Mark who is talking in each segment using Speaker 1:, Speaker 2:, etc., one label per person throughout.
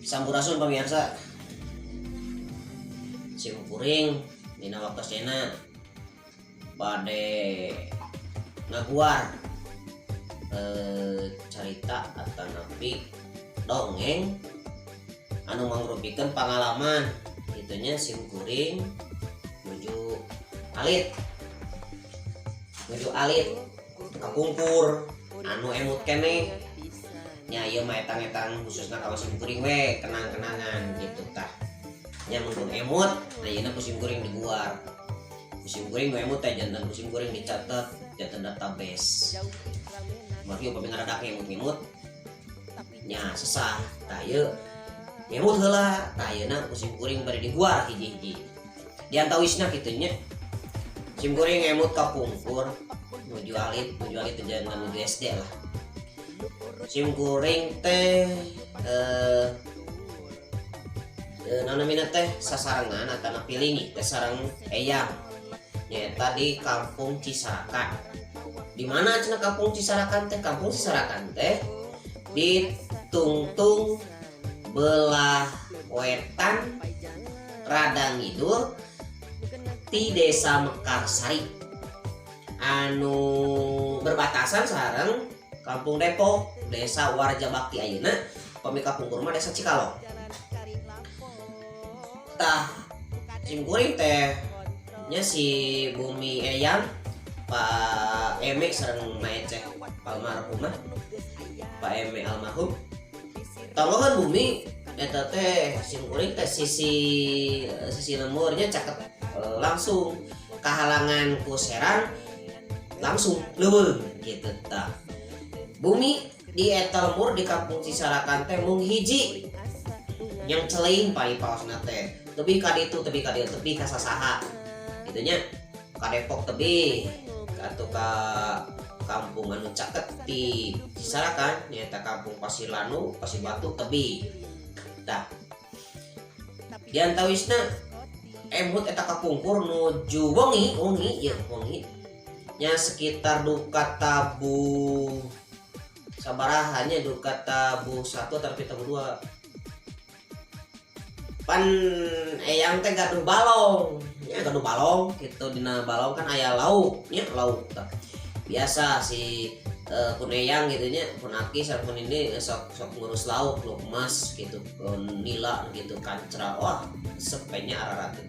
Speaker 1: Sampurasun pemirsa, simkuring dina waktosna bade ngaguar carita atau napi dongeng anu mangrupikeun pengalaman itunya simkuring menuju alit kapungkur anu emut keneh nya ieu mah etang-etang khususna ka simkuring we kenang-kenangan gitu tah nya mun emut nah ieu ku simkuring diguar simkuring nu emut teh jantan simkuring dicatet jantan database maki upami ngaradak emut-emut nya sesah tah ieu emut heula tah ayeuna ku simkuring bari diguar hiji-hiji diantawisna kitu nya simkuring emut kapungkur menuju alit jantan menuju SD lah. Simkuring teh namina teh sasarengan atau pilingi teh sareng eyang nyaeta di Kampung Cisarakan. Di mana cenah Kampung Cisarakan teh? Kampung Cisarakan teh di tungtung belah wetan rada ngidul di Desa Mekarsari anu berbatasan sareng Kampung Depok, Desa Warja Bakti ayeuna, pami kapungkur mah Desa Cikalong. Tah simkuring teh nya si Bumi Eyang, Pak Eme sareng Maeceh almarhum Pak Eme almarhum. Tanggohan Bumi eta teh simkuring teh sisi lemurnya caket langsung kahalangan ku serang langsung leuweung gitu tah. Bumi di eta lemur di Kampung Cisarakan teh mung hiji yang celeing pai paosna teh tebih ka ditu tebih ka sasaha kitu nya ka Depok tebih atuh ka kampung anu caket di Cisarakan nyaeta Kampung Pasir Lanu Pasir Batu tebih tah diantawisna emut eta kapungkur nuju wengi nya sekitar duka tabu sabarahannya duka tabu 1 tapi tabu 2 pan eyang teh gaduh balong gitu dina balong kan aya lauk biasa si pun eyang gitu nya pun aki sareng pun ini sok ngurus lauk emas gitu nila gitu kancra wah sepenya ararat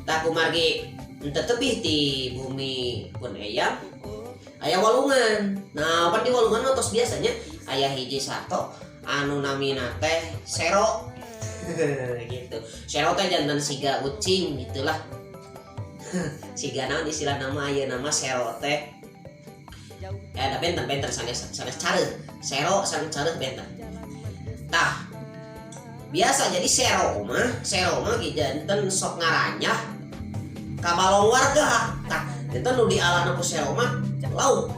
Speaker 1: tah kumargi ente tebih ti Bumi pun eyang aya walungan. Nah, pan di walungan tos biasanya aya hiji sato anu namina teh sero. Gitu. Sero teh jantan siga ucing gitulah. Siga naon istilah nama aya nama sero teh. Ada benten sanes careuh. Sero sanes careuh benten. Tah. Biasa jadi sero mah ge jantan sok ngaranyah ka balong warga. Tah, jantan nu dialana ku sero mah lauk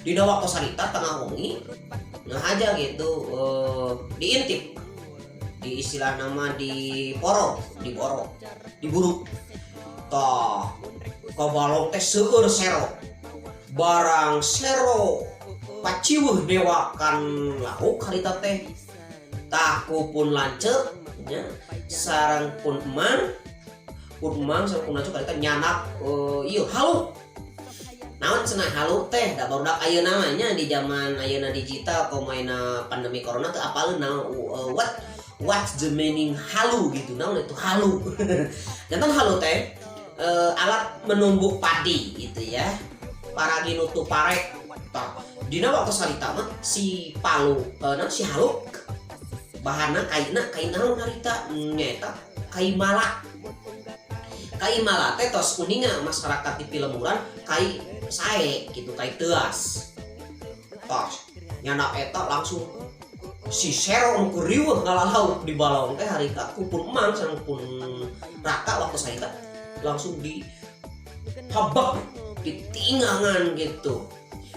Speaker 1: dina waktu sarita tengah wengi nah aja gitu diintip di istilah nama diburu toh kabalong teh seueur sero barang sero paciweuh dewakan lauk harita teh taku pun lanceuk nya sareng pun emang sareng pun lanceuk harita nyanak ieu haluk. Naon cenah haluk teh da barudak ayeuna namanya di zaman ayeuna digital komaina pandemi corona teh apaleun naon what's the meaning halu gitu naon itu halu. Jantan halu teh alat menumbuk padi gitu ya. Paragi nutu parek. Tah dina waktu sarita mah si palu si haluk bahanna kain naon harita nyaeta kai malak. Kai malak teh tos kuninga masyarakat di Pilemuran kai sae gitu kai teas tos nyana eta langsung si sero nu riweuh ngalalau di balong teh harita kupun emang sareng pun raka waktu sarita langsung di habak ditingangan gitu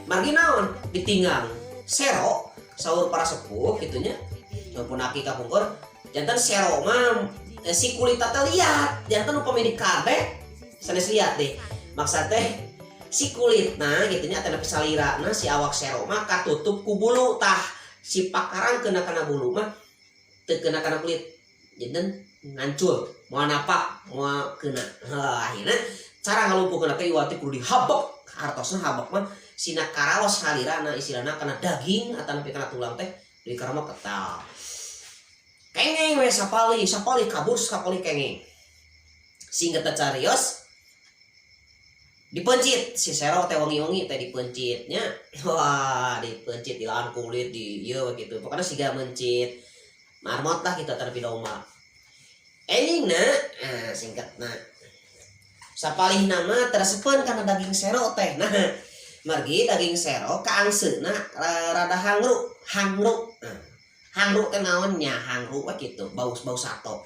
Speaker 1: margi naon ditinggang sero saur para sepuh gitunya pun aki kapungkur jantan sero mah si kulit teh liat jantan upami di kabeh sanes liat deh maksud teh si kulit nah gitunya teh salira nah si awak sero mah katutup ku bulu tah si pakarang kena bulu mah teu kena kana kulit jadi ngancur mau napak mau kena akhirnya cara ngalumpukeun teh iwat teh kudu dihabek hartosna habek mah sina karaos halirana istilahna kana daging atawa nepi kana tulang teh di karama ketal kengeng we sapali kabur sapali kengeng singkat teh carios dipencit si sero teh wangi-wangi teh dipencitnya wah dipencit di lahan kulit di ieu gitu pokoknya siga mencit marmot lah kita terlebih domba endingna singkatna sapalih nama teresepen karena daging sero teh nah margi daging sero kaangseuna rada hangruk teh naonnya hangruk gitu bau sato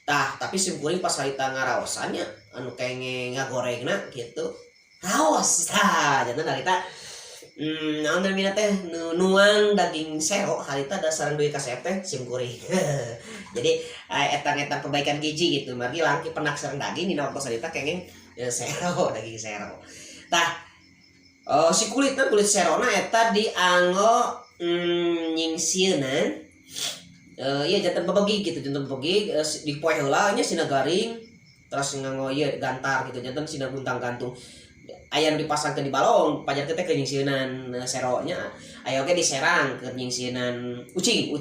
Speaker 1: tah tapi simkuring pas harita ngaraosannya anu kenge ngagorengna gitu raos tah jantan harita naon namina teh nuang daging sero harita dasar duit kasep teh simkuring jadi etang-etang perbaikan gizi gitu margi langki penak sareng daging dina waktu harita kenge sero daging sero tah si kulit serona eta dianggo nyingsieunan iya jantan bebegi gitu jantan bebegi di poe heula nya sina garing terus nganggo ieu gantar gitu jantan sina guntang gantung aya nu dipasangkeun di balong pajar teh ke nyingsieunan sero nya aya oge diserang ke nyingsieunan ucing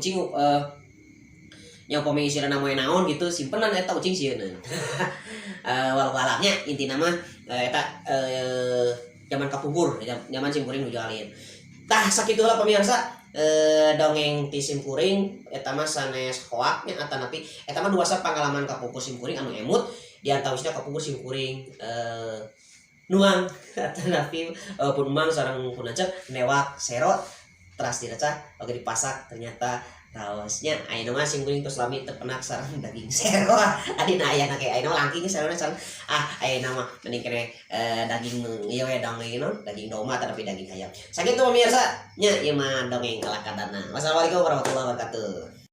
Speaker 1: nya upami isirana moe naon gitu simpenan eta ucing sieuneuh walau-walanya intina mah eta zaman kapungkur zaman simkuring nu jalin tah sakitu heula pamirsa dongeng ti simkuring eta mah sanes hoaknya atanapi eta mah duasa pengalaman kapungkur simkuring anu emut diantawisna kapungkur simkuring nuang atanapi pun mang sareng punancep newak sero teras direcah oge dipasak ternyata raosnya ayeuna mah simkuring tos lami terpenak sareng daging sero adina aya na ke ayeuna langking sareng ayeuna mah mending kene daging ieu we daging domba tapi daging ayam sakitu pemirsa nya ieu mah dongeng kalakadana wassalamualaikum warahmatullahi wabarakatuh.